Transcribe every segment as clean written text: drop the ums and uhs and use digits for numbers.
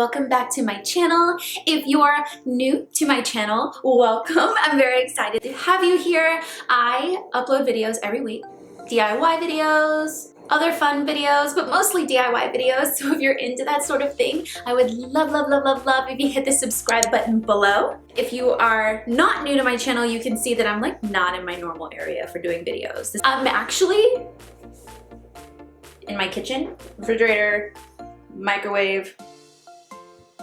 welcome back to my channel. If you're new to my channel, welcome. I'm very excited to have you here. I upload videos every week, DIY videos, other fun videos, but mostly DIY videos. So if you're into that sort of thing, I would love if you hit the subscribe button below. If you are not new to my channel, you can see that I'm like not in my normal area for doing videos. I'm actually in my kitchen, refrigerator, microwave,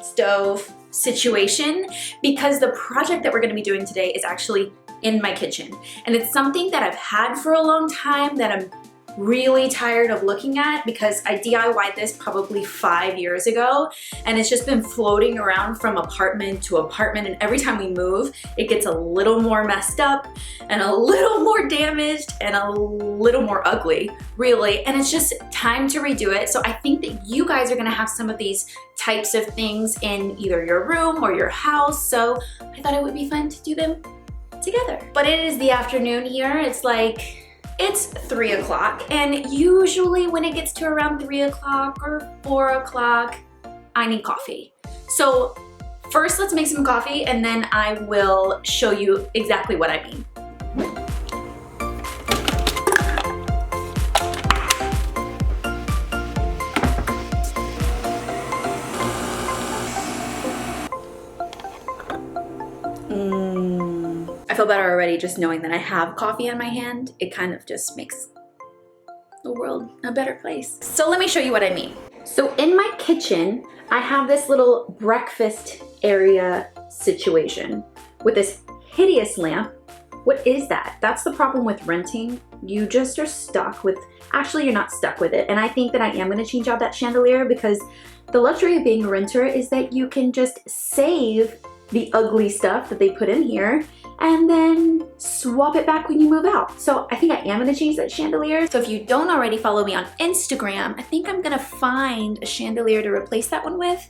stove situation, because the project that we're going to be doing today is actually in my kitchen. And it's something that I've had for a long time that I'm really tired of looking at, because I DIY'd this probably 5 years ago, and it's just been floating around from apartment to apartment, and every time we move it gets a little more messed up and a little more damaged and a little more ugly, really, and it's just time to redo it. So I think that you guys are gonna have some of these types of things in either your room or your house, so I thought it would be fun to do them together. But it is the afternoon here. It's 3 o'clock, and usually when it gets to around 3 o'clock or 4 o'clock, I need coffee. So first let's make some coffee, and then I will show you exactly what I mean. I feel better already just knowing that I have coffee in my hand. It kind of just makes the world a better place. So let me show you what I mean. So in my kitchen, I have this little breakfast area situation with this hideous lamp. What is that? That's the problem with renting. You just are stuck with, actually you're not stuck with it. And I think that I am gonna change out that chandelier, because the luxury of being a renter is that you can just save the ugly stuff that they put in here and then swap it back when you move out. So I think I am gonna change that chandelier. So if you don't already follow me on Instagram, I think I'm gonna find a chandelier to replace that one with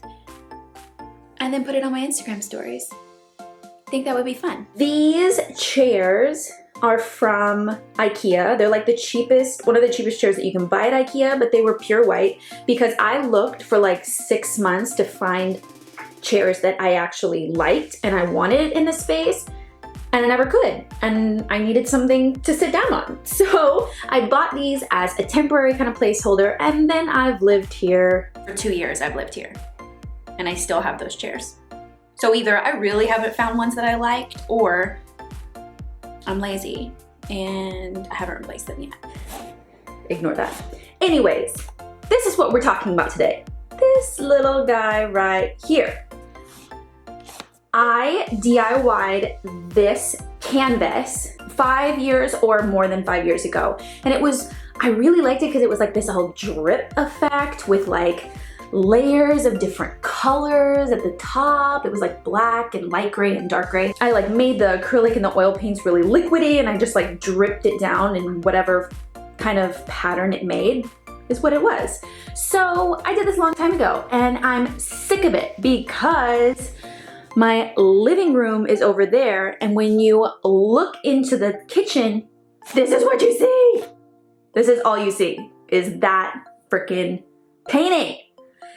and then put it on my Instagram stories. I think that would be fun. These chairs are from IKEA. They're like the cheapest, one of the cheapest chairs that you can buy at IKEA, but they were pure white because I looked for like 6 months to find chairs that I actually liked and I wanted in the space, and I never could, and I needed something to sit down on. So I bought these as a temporary kind of placeholder, and then I've lived here for 2 years. I've lived here and I still have those chairs. So either I really haven't found ones that I liked, or I'm lazy and I haven't replaced them yet. Ignore that. Anyways, this is what we're talking about today. This little guy right here. I DIY'd this canvas 5 years or more than 5 years ago. And I really liked it because it was like this whole drip effect with like layers of different colors at the top. It was like black and light gray and dark gray. I like made the acrylic and the oil paints really liquidy, and I just like dripped it down in whatever kind of pattern it made is what it was. So I did this a long time ago, and I'm sick of it because my living room is over there, and when you look into the kitchen, this is what you see. This is all you see, is that freaking painting.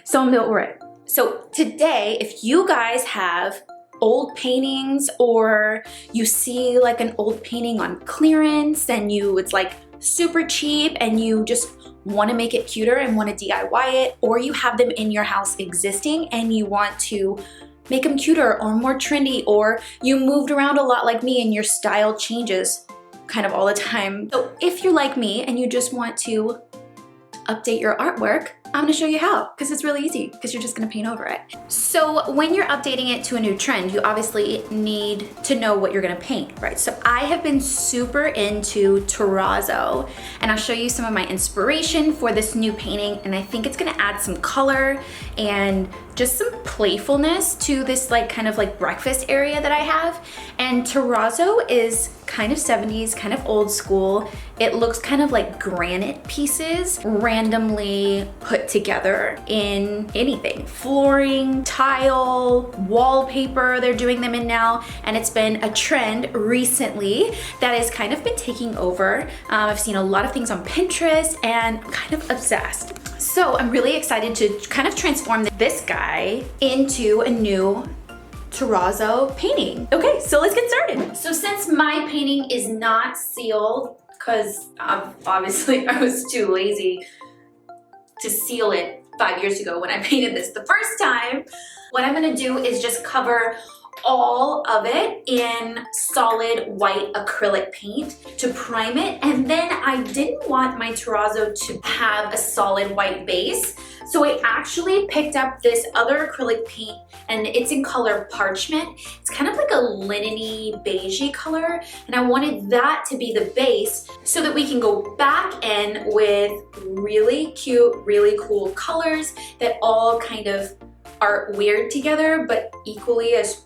So I'm over it. So today, if you guys have old paintings, or you see like an old painting on clearance and it's like super cheap and you just want to make it cuter and want to DIY it, or you have them in your house existing and you want to make them cuter or more trendy, or you moved around a lot like me and your style changes kind of all the time. So if you're like me and you just want to update your artwork, I'm gonna show you how, because it's really easy, because you're just gonna paint over it. So when you're updating it to a new trend, you obviously need to know what you're gonna paint, right? So I have been super into Terrazzo, and I'll show you some of my inspiration for this new painting, and I think it's gonna add some color and just some playfulness to this like kind of like breakfast area that I have. And Terrazzo is kind of 70s, kind of old school. It looks kind of like granite pieces randomly put together in anything. Flooring, tile, wallpaper, they're doing them in now. And it's been a trend recently that has kind of been taking over. I've seen a lot of things on Pinterest and I'm kind of obsessed. So I'm really excited to kind of transform this guy into a new terrazzo painting. Okay, so let's get started. So since my painting is not sealed, because obviously I was too lazy to seal it 5 years ago when I painted this the first time, what I'm gonna do is just cover all of it in solid white acrylic paint to prime it. And then I didn't want my terrazzo to have a solid white base, so I actually picked up this other acrylic paint, and it's in color parchment. It's kind of like a linen-y beigey color, and I wanted that to be the base so that we can go back in with really cute, really cool colors that all kind of are weird together but equally as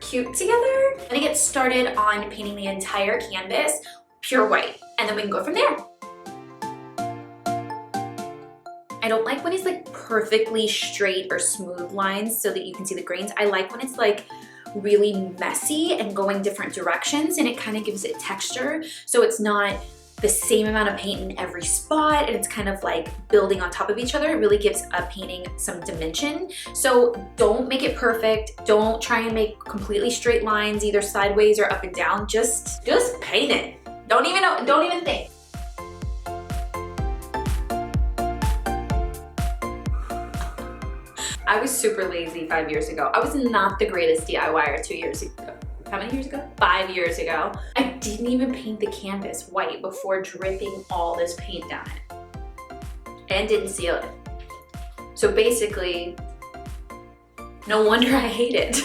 cute together. I'm gonna get started on painting the entire canvas pure white, and then we can go from there. I don't like when it's like perfectly straight or smooth lines so that you can see the grains. I like when it's like really messy and going different directions, and it kind of gives it texture, so it's not the same amount of paint in every spot, and it's kind of like building on top of each other. It really gives a painting some dimension. So don't make it perfect. Don't try and make completely straight lines either sideways or up and down. Just paint it. Don't even think. I was super lazy 5 years ago. I was not the greatest DIYer 2 years ago. How many years ago? 5 years ago. I didn't even paint the canvas white before dripping all this paint down it. And didn't seal it. So basically, no wonder I hate it.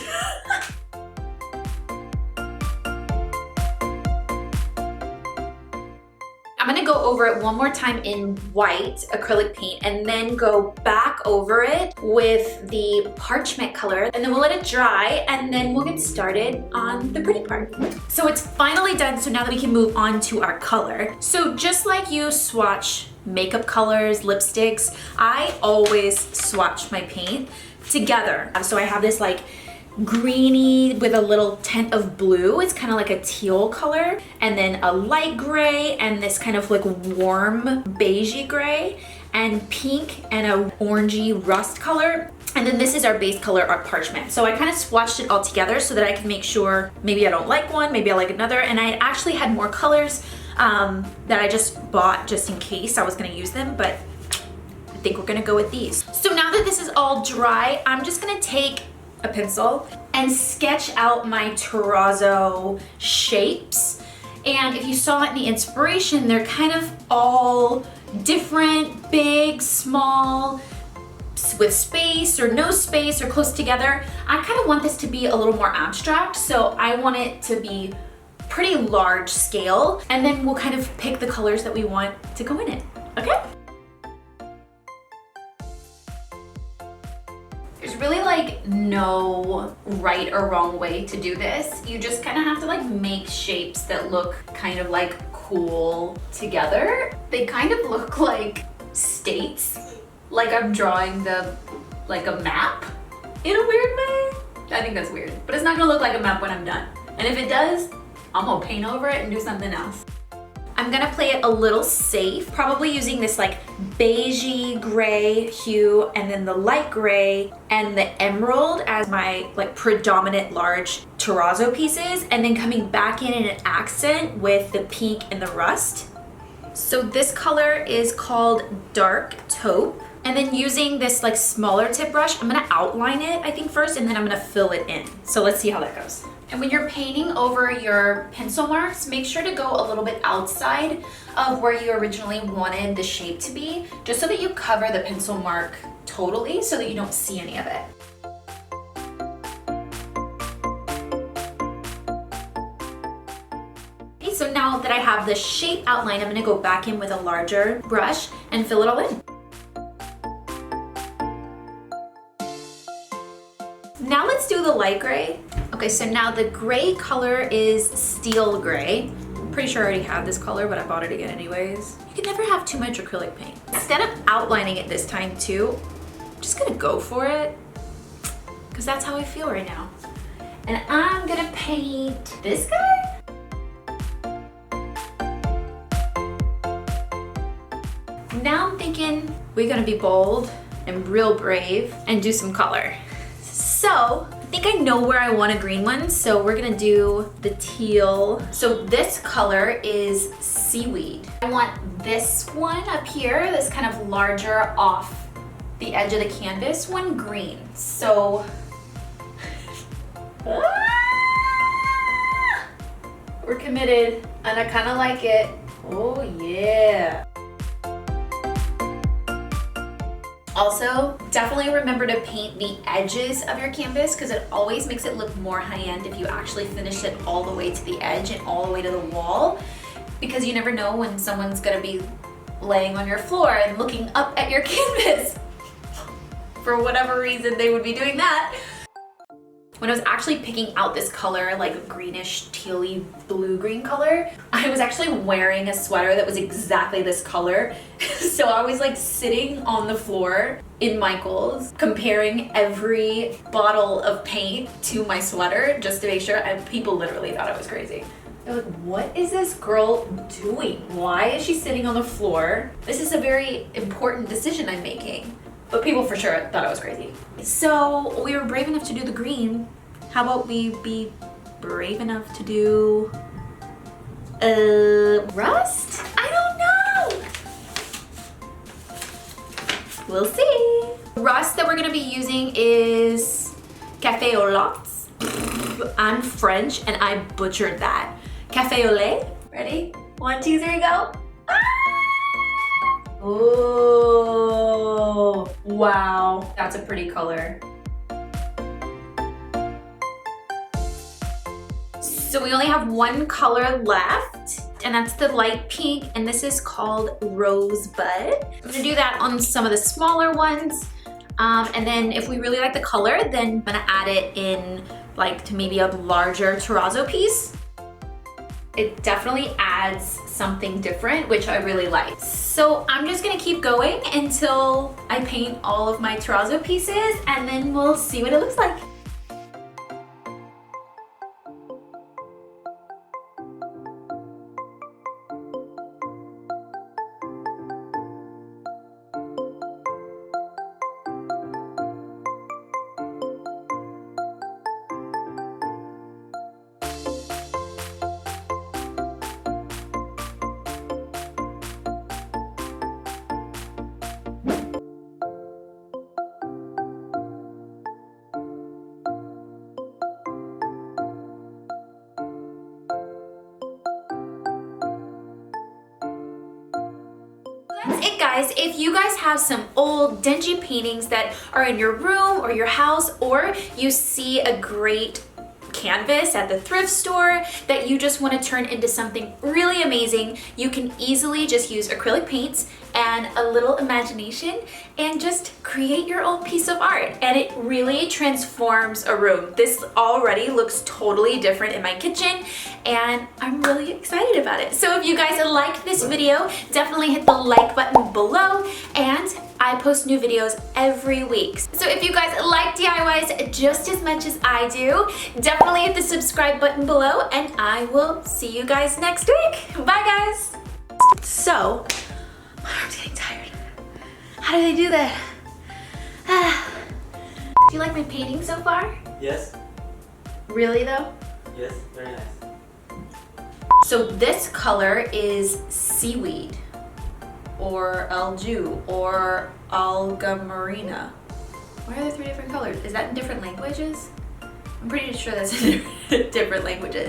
I'm gonna go over it one more time in white acrylic paint and then go back over it with the parchment color, and then we'll let it dry, and then we'll get started on the pretty part. So it's finally done, so now that we can move on to our color. So just like you swatch makeup colors, lipsticks, I always swatch my paint together. So I have this like greeny with a little tint of blue. It's kind of like a teal color, and then a light gray and this kind of like warm beigey gray, and pink and a orangey rust color. And then this is our base color, our parchment. So I kind of swatched it all together so that I can make sure maybe I don't like one, maybe I like another. And I actually had more colors that I just bought just in case I was gonna use them, but I think we're gonna go with these. So now that this is all dry, I'm just gonna take a pencil and sketch out my terrazzo shapes. And if you saw it in the inspiration, they're kind of all different, big, small, with space or no space or close together. I kind of want this to be a little more abstract, so I want it to be pretty large scale, and then we'll kind of pick the colors that we want to go in it, okay? There's really like no right or wrong way to do this. You just kind of have to like make shapes that look kind of like cool together. They kind of look like states, like I'm drawing like a map in a weird way. I think that's weird, but it's not gonna look like a map when I'm done. And if it does, I'm gonna paint over it and do something else. I'm gonna play it a little safe, probably using this like beigey gray hue, and then the light gray and the emerald as my like predominant large terrazzo pieces, and then coming back in an accent with the pink and the rust. So this color is called Dark Taupe. And then using this like smaller tip brush, I'm gonna outline it, I think first, and then I'm gonna fill it in. So let's see how that goes. And when you're painting over your pencil marks, make sure to go a little bit outside of where you originally wanted the shape to be, just so that you cover the pencil mark totally so that you don't see any of it. Okay, so now that I have the shape outlined, I'm gonna go back in with a larger brush and fill it all in. Now let's do the light gray. Okay, so now the gray color is steel gray. I'm pretty sure I already have this color, but I bought it again anyways. You can never have too much acrylic paint. Instead of outlining it this time too, I'm just gonna go for it, because that's how I feel right now. And I'm gonna paint this guy. Now I'm thinking we're gonna be bold and real brave and do some color. So, I think I know where I want a green one, so we're gonna do the teal. So this color is seaweed. I want this one up here, this kind of larger off the edge of the canvas one, green. So, we're committed and I kind of like it. Oh yeah. Also, definitely remember to paint the edges of your canvas because it always makes it look more high-end if you actually finish it all the way to the edge and all the way to the wall, because you never know when someone's gonna be laying on your floor and looking up at your canvas. For whatever reason, they would be doing that. When I was actually picking out this color, like greenish, tealy, blue-green color, I was actually wearing a sweater that was exactly this color. So I was like sitting on the floor in Michael's, comparing every bottle of paint to my sweater just to make sure, and people literally thought I was crazy. They're like, what is this girl doing? Why is she sitting on the floor? This is a very important decision I'm making. But people for sure thought I was crazy. So we were brave enough to do the green. How about we be brave enough to do rust? I don't know. We'll see. Rust that we're gonna be using is café au lait. I'm French and I butchered that. Café au lait. Ready? 1, 2, 3, go. Oh, wow. That's a pretty color. So we only have one color left, and that's the light pink, and this is called Rosebud. I'm gonna do that on some of the smaller ones. And then if we really like the color, then I'm gonna add it in like to maybe a larger terrazzo piece. It definitely adds something different, which I really like. So I'm just gonna keep going until I paint all of my terrazzo pieces, and then we'll see what it looks like. That's it, guys. If you guys have some old dingy paintings that are in your room or your house, or you see a great canvas at the thrift store that you just want to turn into something really amazing, you can easily just use acrylic paints and a little imagination and just create your own piece of art, and it really transforms a room. This already looks totally different in my kitchen and I'm really excited about it. So if you guys liked this video, definitely hit the like button below, and I post new videos every week. So if you guys like DIYs just as much as I do, definitely hit the subscribe button below, and I will see you guys next week. Bye, guys. So, my arm's getting tired. How do they do that? Do you like my painting so far? Yes. Really though? Yes, very nice. So this color is seaweed, or algae, or alga marina. Why are there 3 different colors? Is that in different languages? I'm pretty sure that's in different languages.